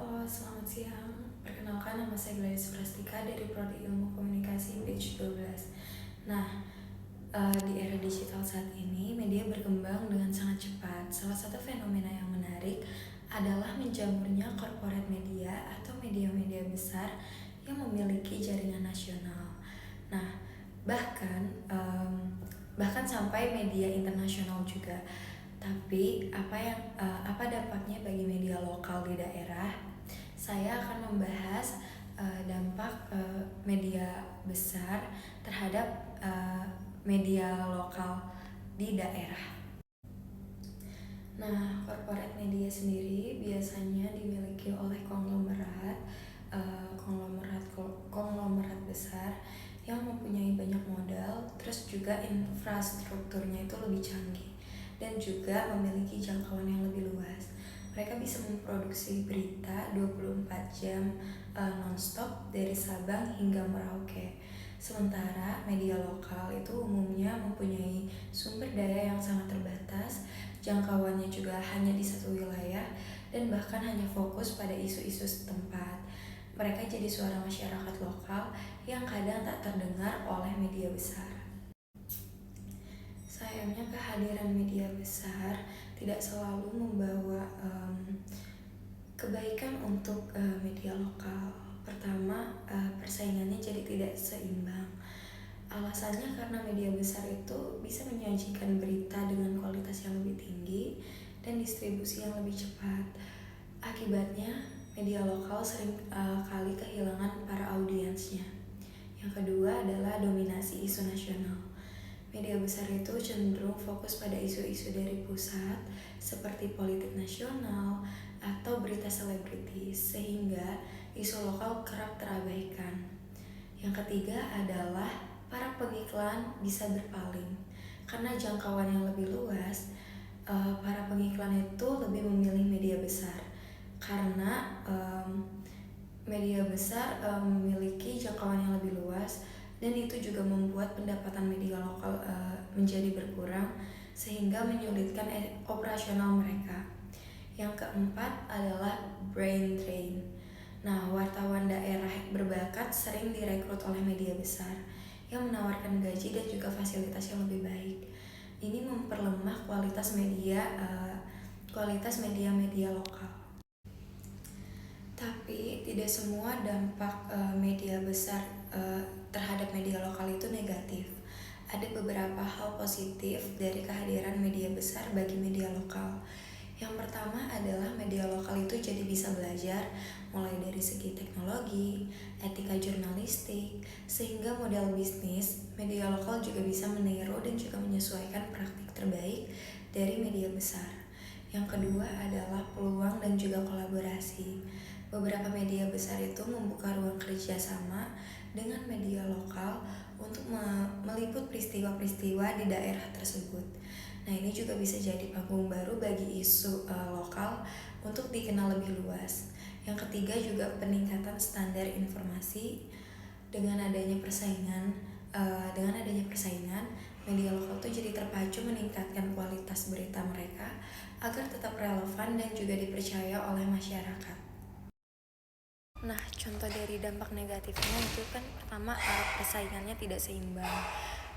Halo, selamat siang. Perkenalkan, nama saya Gladys Prastika dari Prodi Ilmu Komunikasi Batch 12. Nah, di era digital saat ini, media berkembang dengan sangat cepat. Salah satu fenomena yang menarik adalah menjamurnya corporate media atau media-media besar yang memiliki jaringan nasional. Nah, bahkan bahkan sampai media internasional juga. Tapi apa dampaknya bagi media lokal di daerah? Saya akan membahas dampak media besar terhadap media lokal di daerah. Nah, corporate media sendiri biasanya dimiliki oleh konglomerat besar yang mempunyai banyak modal, terus juga infrastrukturnya itu lebih canggih dan juga memiliki jangkauan yang lebih luas. Mereka bisa memproduksi berita 24 jam nonstop dari Sabang hingga Merauke. Sementara media lokal itu umumnya mempunyai sumber daya yang sangat terbatas, jangkauannya juga hanya di satu wilayah, dan bahkan hanya fokus pada isu-isu setempat. Mereka jadi suara masyarakat lokal yang kadang tak terdengar oleh media besar. Sayangnya kehadiran media besar tidak selalu membawa kebaikan untuk media lokal. Pertama, persaingannya jadi tidak seimbang. Alasannya karena media besar itu bisa menyajikan berita dengan kualitas yang lebih tinggi dan distribusi yang lebih cepat. Akibatnya, media lokal sering kali kehilangan para audiensnya. Yang kedua adalah dominasi isu nasional. Media besar itu cenderung fokus pada isu-isu dari pusat seperti politik nasional atau berita selebritis, sehingga isu lokal kerap terabaikan. Yang ketiga adalah para pengiklan bisa berpaling. Karena jangkauan yang lebih luas, para pengiklan itu lebih memilih media besar. Karena media besar memiliki jangkauan yang lebih luas, dan itu juga membuat pendapatan media lokal menjadi berkurang sehingga menyulitkan operasional mereka. Yang keempat adalah brain drain. Nah, wartawan daerah berbakat sering direkrut oleh media besar yang menawarkan gaji dan juga fasilitas yang lebih baik. Ini memperlemah kualitas media lokal. Tapi tidak semua dampak media besar terhadap media lokal itu negatif. Ada beberapa hal positif dari kehadiran media besar bagi media lokal. Yang pertama adalah media lokal itu jadi bisa belajar mulai dari segi teknologi, etika jurnalistik, sehingga model bisnis media lokal juga bisa meniru dan juga menyesuaikan praktik terbaik dari media besar. Yang kedua adalah peluang dan juga kolaborasi. Beberapa media besar itu membuka ruang kerjasama dengan media lokal untuk meliput peristiwa-peristiwa di daerah tersebut. Nah, ini juga bisa jadi panggung baru bagi isu lokal untuk dikenal lebih luas. Yang ketiga juga peningkatan standar informasi. Dengan adanya persaingan, media lokal itu jadi terpacu meningkatkan kualitas berita mereka agar tetap relevan dan juga dipercaya oleh masyarakat. Nah, contoh dari dampak negatifnya itu kan pertama persaingannya tidak seimbang.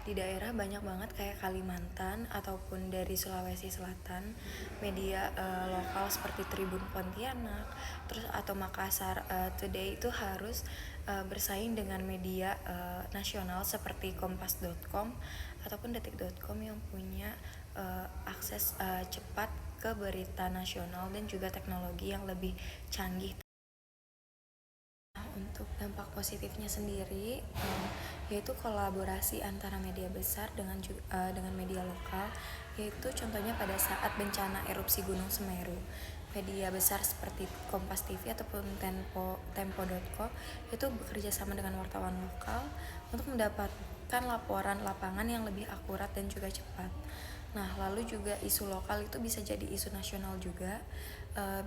Di daerah banyak banget kayak Kalimantan ataupun dari Sulawesi Selatan, media lokal seperti Tribun Pontianak, terus atau Makassar Today itu harus bersaing dengan media nasional seperti Kompas.com ataupun Detik.com yang punya akses cepat ke berita nasional dan juga teknologi yang lebih canggih. Untuk dampak positifnya sendiri yaitu kolaborasi antara media besar dengan media lokal, yaitu contohnya pada saat bencana erupsi Gunung Semeru. Media besar seperti Kompas TV ataupun Tempo.co itu bekerja sama dengan wartawan lokal untuk mendapatkan laporan lapangan yang lebih akurat dan juga cepat. Nah, lalu juga isu lokal itu bisa jadi isu nasional juga.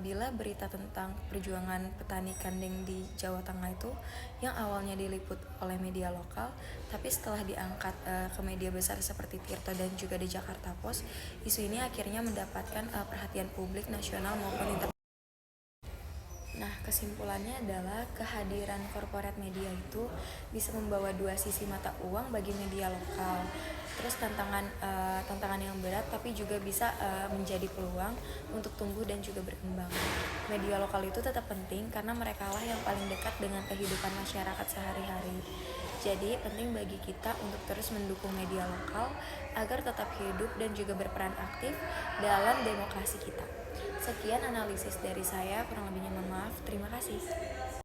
Bila berita tentang perjuangan petani kandeng di Jawa Tengah itu yang awalnya diliput oleh media lokal, tapi setelah diangkat ke media besar seperti Tirto dan juga di Jakarta Post, isu ini akhirnya mendapatkan perhatian publik nasional maupun internasional. Nah, Nah, kesimpulannya adalah kehadiran corporate media itu bisa membawa dua sisi mata uang bagi media lokal. Terus tantangan yang berat, tapi juga bisa menjadi peluang untuk tumbuh dan juga berkembang. Media lokal itu tetap penting karena mereka lah yang paling dekat dengan kehidupan masyarakat sehari-hari. Jadi penting bagi kita untuk terus mendukung media lokal agar tetap hidup dan juga berperan aktif dalam demokrasi kita. Sekian analisis dari saya, kurang lebihnya mohon maaf. Terima kasih.